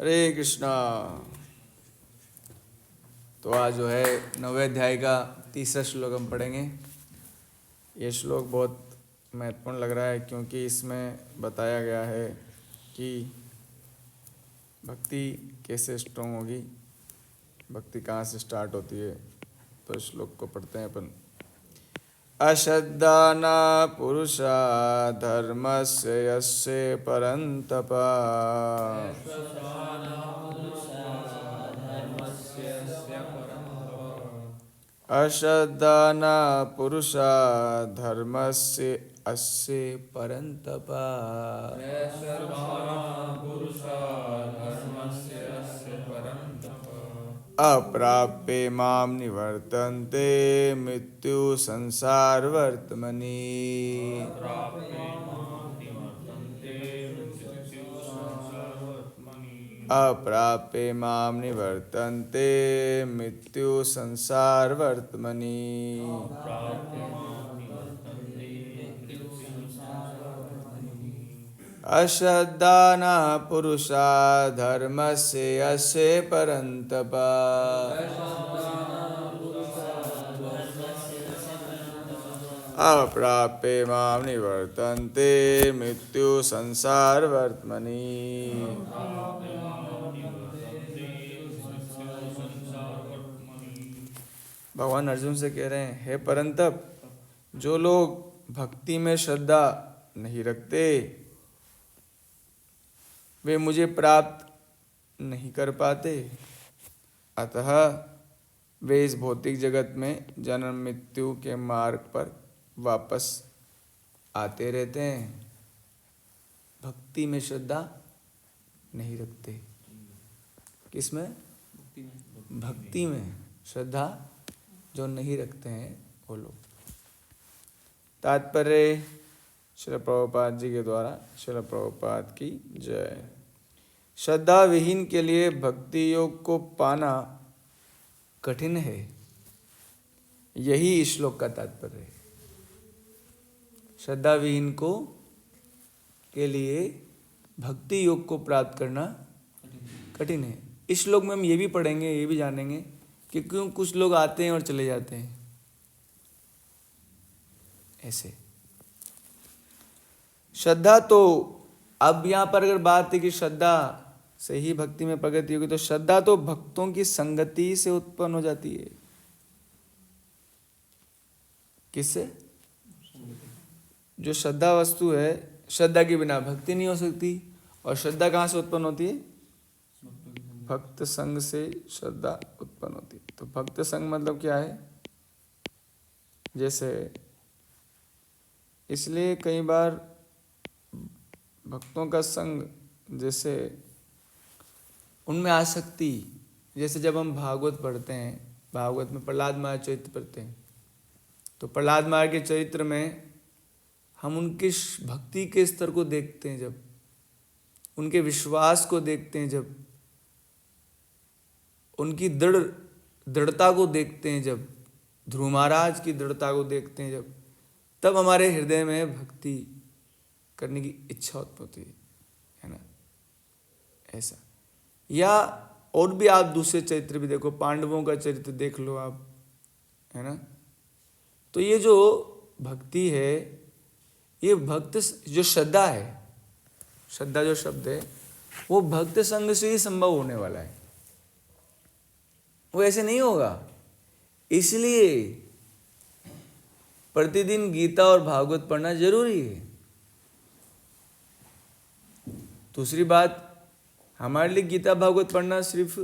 हरे कृष्णा। तो आज जो है 9वें अध्याय का तीसरा श्लोक हम पढ़ेंगे। ये श्लोक बहुत महत्वपूर्ण लग रहा है क्योंकि इसमें बताया गया है कि भक्ति कैसे स्ट्रोंग होगी, भक्ति कहाँ से स्टार्ट होती है। तो इस श्लोक को पढ़ते हैं अपन। अश्रद्धा न पुरुषा धर्मस्य यस्य परन्तप। अश्रद्धा न पुरुषा धर्मस्य अस्य परन्तप। अप्राप्ये मां निवर्तन्ते मृत्यु संसार वर्तमनि। अप्राप्ये मां निवर्तन्ते मृत्यु संसार वर्तमनि। अश्रद्धा न पुरुषा धर्मस्य यस्य परन्तप। अप्राप्ये मां निवर्तन्ते मृत्यु संसार वर्तमनि। भगवान अर्जुन से कह रहे हैं, हे परंतप, जो लोग भक्ति में श्रद्धा नहीं रखते वे मुझे प्राप्त नहीं कर पाते, अतः वे इस भौतिक जगत में जन्म मृत्यु के मार्ग पर वापस आते रहते हैं। भक्ति में श्रद्धा नहीं रखते। किसमें? भक्ति में श्रद्धा जो नहीं रखते हैं वो लोग। तात्पर्य श्रील प्रभुपाद जी के द्वारा। श्रील प्रभुपाद की जय। श्रद्धा विहीन के लिए भक्ति योग को पाना कठिन है, यही इस श्लोक का तात्पर्य है। श्रद्धा विहीन को के लिए भक्ति योग को प्राप्त करना कठिन है। इस श्लोक में हम ये भी पढ़ेंगे, ये भी जानेंगे कि क्यों कुछ लोग आते हैं और चले जाते हैं ऐसे। श्रद्धा तो अब यहाँ पर अगर बात है कि श्रद्धा से ही भक्ति में प्रगति होगी, तो श्रद्धा तो भक्तों की संगति से उत्पन्न हो जाती है। किससे? जो श्रद्धा वस्तु है, श्रद्धा के बिना भक्ति नहीं हो सकती। और श्रद्धा कहाँ से उत्पन्न होती है? भक्त संग से श्रद्धा उत्पन्न होती है। तो भक्त संग मतलब क्या है? जैसे इसलिए कई बार भक्तों का संग, जैसे उनमें आसक्ति, जैसे जब हम भागवत पढ़ते हैं, भागवत में प्रहलाद महाराज चरित्र पढ़ते हैं, तो प्रहलाद महाराज के चरित्र में हम उनके भक्ति के स्तर को देखते हैं, जब उनके विश्वास को देखते हैं, जब उनकी दृढ़ता को देखते हैं, जब ध्रुव महाराज की दृढ़ता को देखते हैं, जब तब हमारे हृदय में भक्ति करने की इच्छा उत्पन्न होती है ना, ऐसा। या और भी आप दूसरे चरित्र भी देखो, पांडवों का चरित्र देख लो आप, है ना। तो ये जो भक्ति है, ये भक्त जो श्रद्धा है, श्रद्धा जो शब्द है, वो भक्त संग से ही संभव होने वाला है, वो ऐसे नहीं होगा। इसलिए प्रतिदिन गीता और भागवत पढ़ना जरूरी है। दूसरी बात, हमारे लिए गीता भागवत पढ़ना सिर्फ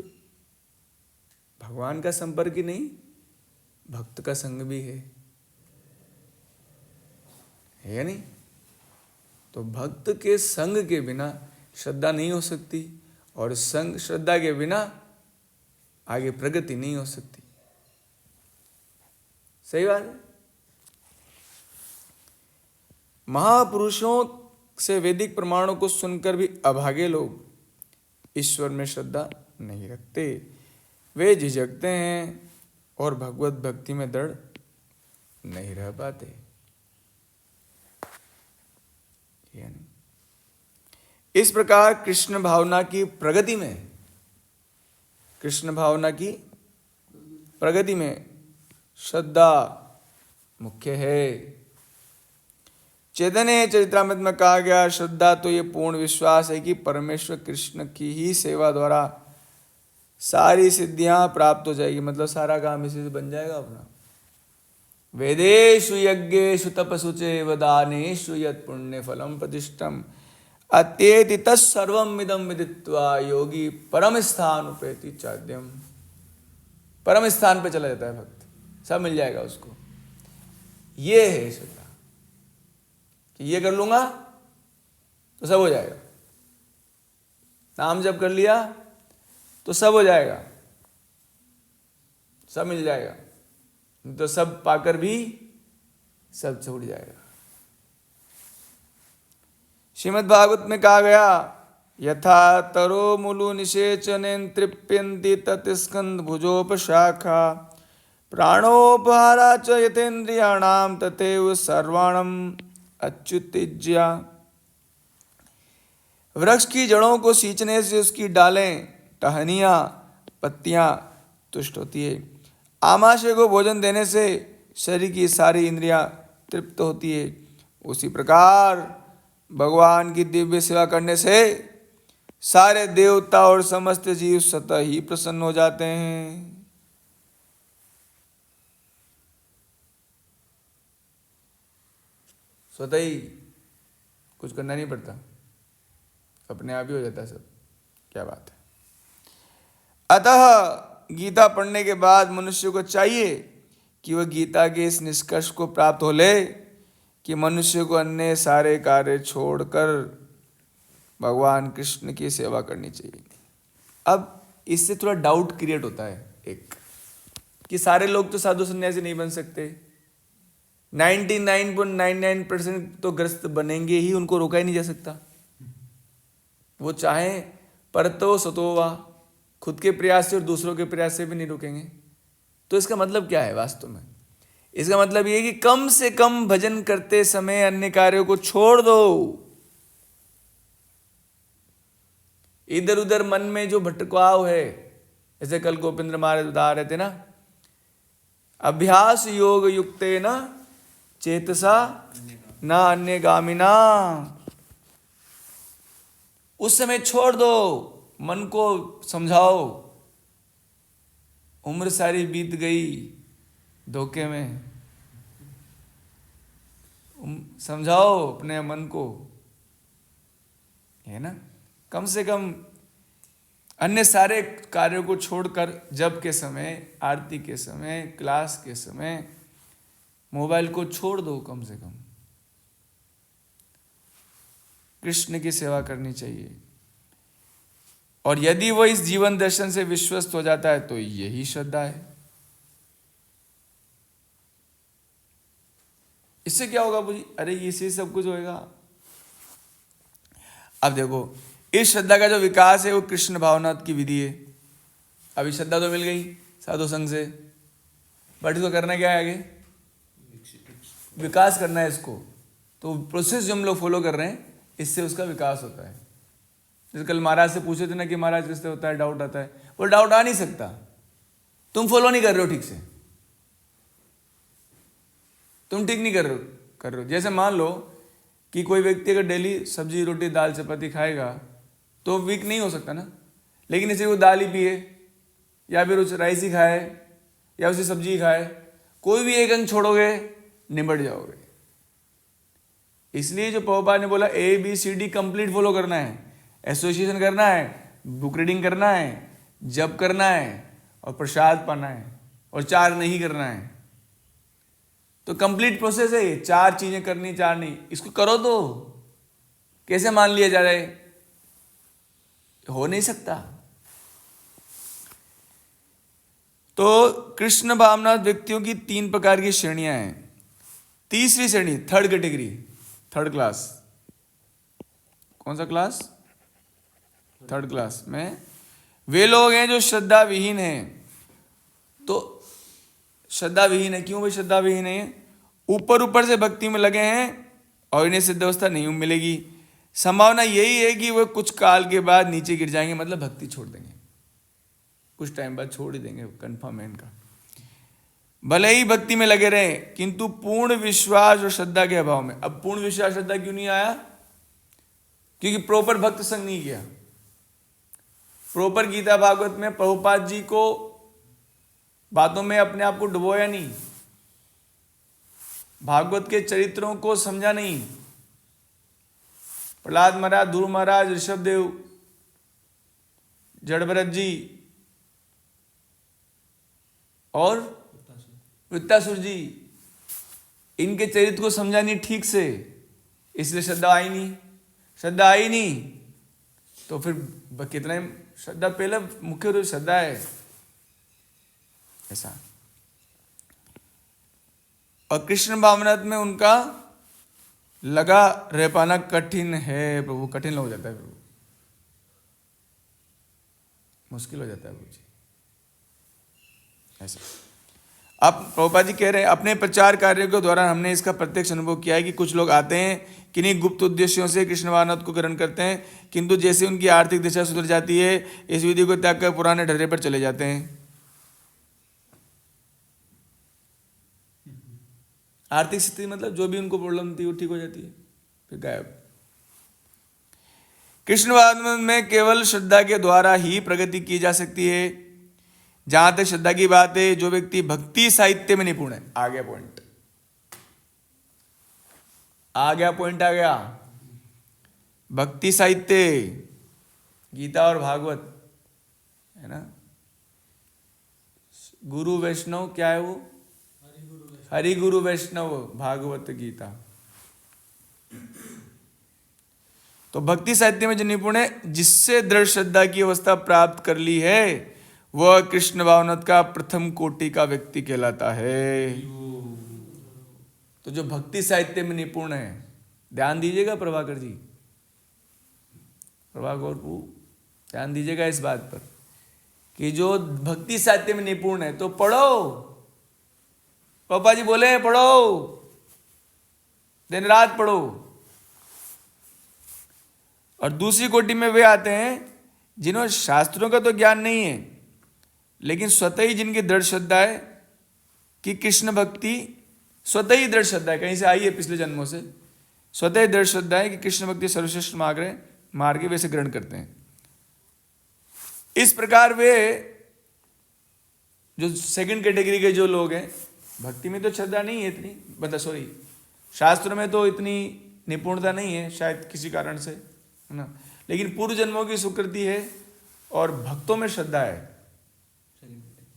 भगवान का संपर्क ही नहीं, भक्त का संग भी है या नहीं? तो भक्त के संग के बिना श्रद्धा नहीं हो सकती, और संग श्रद्धा के बिना आगे प्रगति नहीं हो सकती। सही बात है। महापुरुषों से वैदिक प्रमाणों को सुनकर भी अभागे लोग ईश्वर में श्रद्धा नहीं रखते। वे झिझकते हैं और भगवत भक्ति में दृढ़ नहीं रह पाते। इस प्रकार कृष्ण भावना की प्रगति में, कृष्ण भावना की प्रगति में श्रद्धा मुख्य है। चैतन्य चरित्रामृत में कहा गया, श्रद्धा तो ये पूर्ण विश्वास है कि परमेश्वर कृष्ण की ही सेवा द्वारा सारी सिद्धियां प्राप्त हो जाएगी, मतलब सारा काम इसी से बन जाएगा अपना। वेदेषु यज्ञेषु तपसु चैव दानेषु यत् पुण्य फलम प्रतिष्ठम अत्येति तत्सर्वम् इदं विदित्वा योगी परम स्थान उपेति चाद्यम। परम स्थान पे चला जाता है भक्त, सब मिल जाएगा उसको। ये है श्रद्धा कि ये कर लूंगा तो सब हो जाएगा, नाम जप कर लिया तो सब हो जाएगा, सब मिल जाएगा, तो सब पाकर भी सब छूट जाएगा। श्रीमद् भागवत में कहा गया, यथा तरो मूलु निषेचनेन तृप्यन्ति तत्स्कंद भुजोपशाखा प्राणोपहारा च यथेन्द्रियाणाम तथैव सर्वाणम अच्युतिज्या। वृक्ष की जड़ों को सींचने से उसकी डालें, टहनियाँ, पत्तियाँ तुष्ट होती है। आमाशय को भोजन देने से शरीर की सारी इंद्रियां तृप्त होती है। उसी प्रकार भगवान की दिव्य सेवा करने से सारे देवता और समस्त जीव स्वतः ही प्रसन्न हो जाते हैं। स्वतः ही, कुछ करना नहीं पड़ता, अपने आप ही हो जाता है सब। क्या बात है। अतः गीता पढ़ने के बाद मनुष्य को चाहिए कि वह गीता के इस निष्कर्ष को प्राप्त हो ले कि मनुष्य को अन्य सारे कार्य छोड़कर भगवान कृष्ण की सेवा करनी चाहिए। अब इससे थोड़ा डाउट क्रिएट होता है एक, कि सारे लोग तो साधु सन्यासी नहीं बन सकते, 99.99% तो ग्रस्त बनेंगे ही, उनको रोका ही नहीं जा सकता। वो चाहे परतो सतोवा, खुद के प्रयास से और दूसरों के प्रयास से भी नहीं रुकेंगे। तो इसका मतलब क्या है वास्तव में? इसका मतलब ये कि कम से कम भजन करते समय अन्य कार्यों को छोड़ दो। इधर उधर मन में जो भटकाव है, जैसे कल गोविंद्र महाराज बता रहे थे ना, अभ्यास योग युक्ते न चेतसा न अन्य गामिना। उस समय छोड़ दो, मन को समझाओ, उम्र सारी बीत गई धोखे में, समझाओ अपने मन को, है ना। कम से कम अन्य सारे कार्यों को छोड़कर जप के समय, आरती के समय, क्लास के समय मोबाइल को छोड़ दो। कम से कम कृष्ण की सेवा करनी चाहिए। और यदि वह इस जीवन दर्शन से विश्वस्त हो जाता है तो यही श्रद्धा है। इससे क्या होगा बुझी? अरे इससे सब कुछ होएगा। अब देखो, इस श्रद्धा का जो विकास है वो कृष्ण भावना की विधि है। अभी श्रद्धा तो मिल गई साधु संघ से, बट इसको करना क्या है? आगे विकास करना है इसको। तो प्रोसेस जो हम लोग फॉलो कर रहे हैं, इससे उसका विकास होता है। जैसे कल महाराज से पूछे थे ना कि महाराज किससे होता है, डाउट आता है। वो डाउट आ नहीं सकता, तुम फॉलो नहीं कर रहे हो ठीक से, तुम ठीक नहीं कर रहे हो। जैसे मान लो कि कोई व्यक्ति अगर डेली सब्जी रोटी दाल चपाती खाएगा तो वीक नहीं हो सकता ना। लेकिन इसे वो दाल ही पिए या फिर उस राइस ही खाए या उसी सब्जी ही खाए, कोई भी एक अंग छोड़ोगे निबट जाओगे। इसलिए जो प्रभुपाद ने बोला ABCD कंप्लीट फॉलो करना है, एसोसिएशन करना है, बुक रीडिंग करना है, जप करना है और प्रसाद पाना है, और 4 नहीं करना है। तो कंप्लीट प्रोसेस है ये, 4 चीजें करनी, 4 नहीं। इसको करो तो कैसे मान लिया जा रहा है? हो नहीं सकता। तो कृष्ण भावना व्यक्तियों की 3 प्रकार की श्रेणियां हैं। तीसरी श्रेणी, थर्ड कैटेगरी, थर्ड क्लास। कौन सा क्लास? थर्ड क्लास में वे लोग हैं जो श्रद्धा विहीन हैं। तो श्रद्धा विहीन है, क्यों भाई श्रद्धा विहीन है? ऊपर ऊपर से भक्ति में लगे हैं और इन्हें सिद्ध अवस्था नहीं मिलेगी। संभावना यही है कि वह कुछ काल के बाद नीचे गिर जाएंगे, मतलब भक्ति छोड़ देंगे, कुछ टाइम बाद छोड़ ही देंगे, कंफर्म है इनका। भले ही भक्ति में लगे रहें किंतु पूर्ण विश्वास और श्रद्धा के अभाव में। अब पूर्ण विश्वास श्रद्धा क्यों नहीं आया? क्योंकि प्रॉपर भक्त संग नहीं किया। प्रॉपर गीता भागवत में प्रभुपाद जी को बातों में अपने आप को डुबोया नहीं, भागवत के चरित्रों को समझा नहीं। प्रहलाद महाराज, ध्रुव महाराज, ऋषभदेव, जड़भरत जी और वृत्तासुर जी, इनके चरित्र को समझा नहीं ठीक से, इसलिए श्रद्धा आई नहीं। श्रद्धा आई नहीं तो फिर कितना श्रद्धा, पहले मुख्य रूप श्रद्धा है ऐसा। और कृष्ण भावनात् में उनका लगा रह पाना कठिन है प्रभु, कठिन हो जाता है प्रभु, मुश्किल हो जाता है प्रभु जी ऐसा। अब प्रभुपाद जी कह रहे हैं, अपने प्रचार कार्य के दौरान हमने इसका प्रत्यक्ष अनुभव किया है कि कुछ लोग आते हैं किन्हीं गुप्त उद्देश्यों से कृष्ण भावनात् को ग्रहण करते हैं, किंतु जैसे उनकी आर्थिक दिशा सुधर जाती है इस विधि को त्याग कर पुराने ढर्रे पर चले जाते हैं। आर्थिक स्थिति मतलब जो भी उनको प्रॉब्लम थी वो ठीक हो जाती है, फिर गायब। कृष्ण भावनात् में केवल श्रद्धा के द्वारा ही प्रगति की जा सकती है। जहां तक श्रद्धा की बात है, जो व्यक्ति भक्ति साहित्य में निपुण है, आ गया पॉइंट, आ गया पॉइंट, आ गया। भक्ति साहित्य गीता और भागवत है ना, गुरु वैष्णव क्या है वो, हरि गुरु वैष्णव भागवत गीता। तो भक्ति साहित्य में जो निपुण है, जिससे दृढ़ श्रद्धा की अवस्था प्राप्त कर ली है, वह कृष्ण भावनात् का प्रथम कोटि का व्यक्ति कहलाता है। तो जो भक्ति साहित्य में निपुण है, ध्यान दीजिएगा प्रभाकर जी, प्रभाकर ध्यान दीजिएगा इस बात पर कि जो भक्ति साहित्य में निपुण है तो पढ़ो, पापा जी बोले पढ़ो, दिन रात पढ़ो। और दूसरी कोटि में वे आते हैं जिन्होंने शास्त्रों का तो ज्ञान नहीं है, लेकिन स्वतः ही जिनकी दृढ़ श्रद्धा है कि कृष्ण भक्ति, स्वतः ही दृढ़ श्रद्धा है, कहीं से आई है पिछले जन्मों से, स्वतः ही दृढ़ श्रद्धा है कि कृष्ण भक्ति सर्वश्रेष्ठ मार्ग है, वैसे ग्रहण करते हैं। इस प्रकार वे जो सेकंड कैटेगरी के जो लोग हैं, भक्ति में तो श्रद्धा नहीं है इतनी, मतलब सॉरी शास्त्र में तो इतनी निपुणता नहीं है शायद किसी कारण से, है ना, लेकिन पूर्व जन्मों की सुकृति है और भक्तों में श्रद्धा है,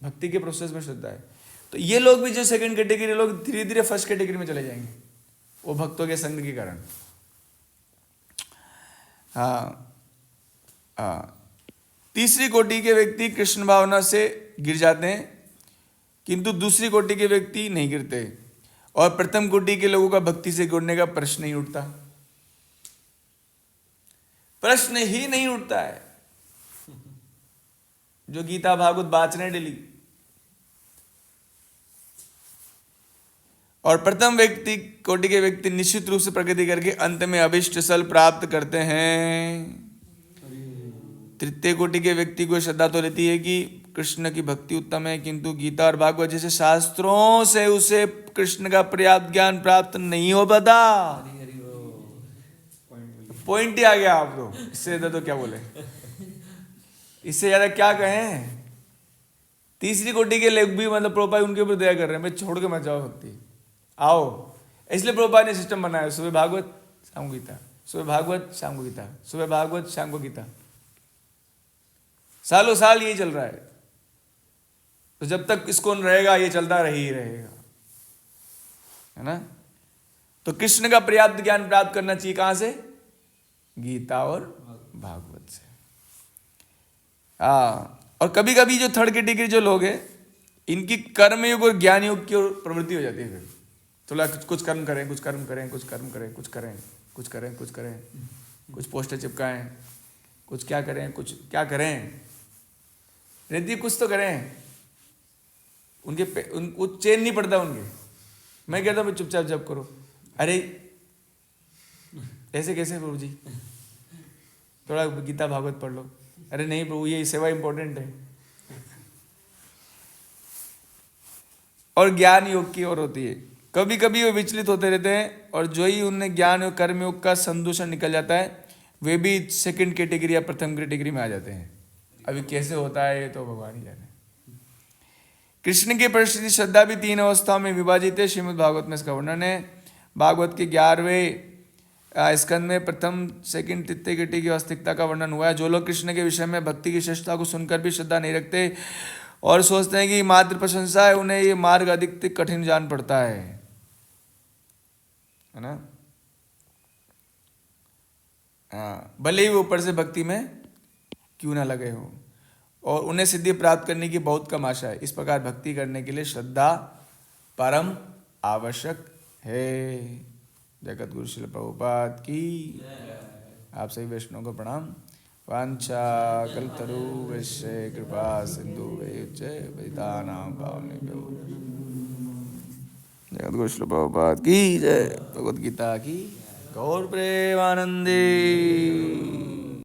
भक्ति के प्रोसेस में श्रद्धा है। तो ये लोग भी जो सेकंड कैटेगरी लोग धीरे धीरे फर्स्ट कैटेगरी में चले जाएंगे, वो भक्तों के संग के कारण। तीसरी कोटि के व्यक्ति कृष्ण भावना से गिर जाते हैं, किंतु दूसरी कोटि के व्यक्ति नहीं गिरते, और प्रथम कोटि के लोगों का भक्ति से जुड़ने का प्रश्न नहीं उठता, प्रश्न ही नहीं उठता है। जो गीता भागवत बाच रहे डेली, और प्रथम व्यक्ति कोटि के व्यक्ति निश्चित रूप से प्रगति करके अंत में अभिष्ट फल प्राप्त करते हैं। तृतीय कोटि के व्यक्ति को श्रद्धा तो रहती है कि कृष्ण की भक्ति उत्तम है, किंतु गीता और भागवत जैसे शास्त्रों से उसे कृष्ण का पर्याप्त ज्ञान प्राप्त नहीं हो पाता। पॉइंट ही आ गया आप तो, इससे ज्यादा तो क्या बोले, इससे ज्यादा क्या कहें। तीसरी कोटि के लोग भी मतलब प्रभुपाद उनके ऊपर दया कर रहे हैं, भाई छोड़ के मत जाओ भक्ति, आओ। इसलिए प्रभुपाद ने सिस्टम बनाया, सुबह भागवत शाम को गीता, सुबह भागवत शाम को गीता, सुबह भागवत शाम को गीता, सालों साल यही चल रहा है। तो जब तक इसको रहेगा ये चलता ही रहेगा, है ना। तो कृष्ण का पर्याप्त ज्ञान प्राप्त करना चाहिए कहां से, गीता और भागवत से। और कभी कभी जो थर्ड कैटेगरी जो लोग हैं, इनकी कर्मयोग और ज्ञान योग की ओर प्रवृत्ति हो जाती है। फिर थोड़ा कुछ कर्म करें, कुछ कर्म करें, कुछ कर्म करें, कुछ करें, कुछ करें, कुछ करें, कुछ पोस्टर चिपकाएं, कुछ क्या करें, कुछ क्या करें, रहती कुछ तो करें। उनको चैन नहीं पड़ता उनके। मैं कहता हूँ चुपचाप जब करो, अरे ऐसे कैसे प्रभु जी, थोड़ा गीता भागवत पढ़ लो। अरे नहीं प्रभु, ये सेवा इंपॉर्टेंट है। और ज्ञान योग की ओर होती है। कभी कभी वो विचलित होते रहते हैं, और जो ही उनमें ज्ञान और कर्म योग का संदूषण निकल जाता है, वे भी सेकंड कैटेगरी या प्रथम कैटेगरी में आ जाते हैं। अभी कैसे होता है ये तो भगवान ही जाने। कृष्ण की परिस्थिति श्रद्धा भी 3 अवस्थाओं में विभाजित है। श्रीमद् भागवत में इसका वर्णन है। भागवत के 11वें स्कंद में प्रथम सेकंड तृतीय कैटेगरी की वास्तविकता का वर्णन हुआ है। जो लोग कृष्ण के विषय में भक्ति की श्रेष्ठता को सुनकर भी श्रद्धा नहीं रखते और सोचते हैं कि मात्र प्रशंसा है, उन्हें ये मार्ग अधिक कठिन जान पड़ता है ना। हाँ, भले ही वो ऊपर से भक्ति में क्यों ना लगे हो, और उन्हें सिद्धि प्राप्त करने की बहुत कम आशा है। इस प्रकार भक्ति करने के लिए श्रद्धा परम आवश्यक है। जगत गुरु श्रील प्रभुपाद की। आप सभी वैष्णव को प्रणाम। वांछा कल्पतरु वैश्य कृपा सिंधु वैतानां पावनेभ्यो। जगत गुरु श्रील प्रभुपाद की जय। भगवद गीता की गौर प्रेमानंदी।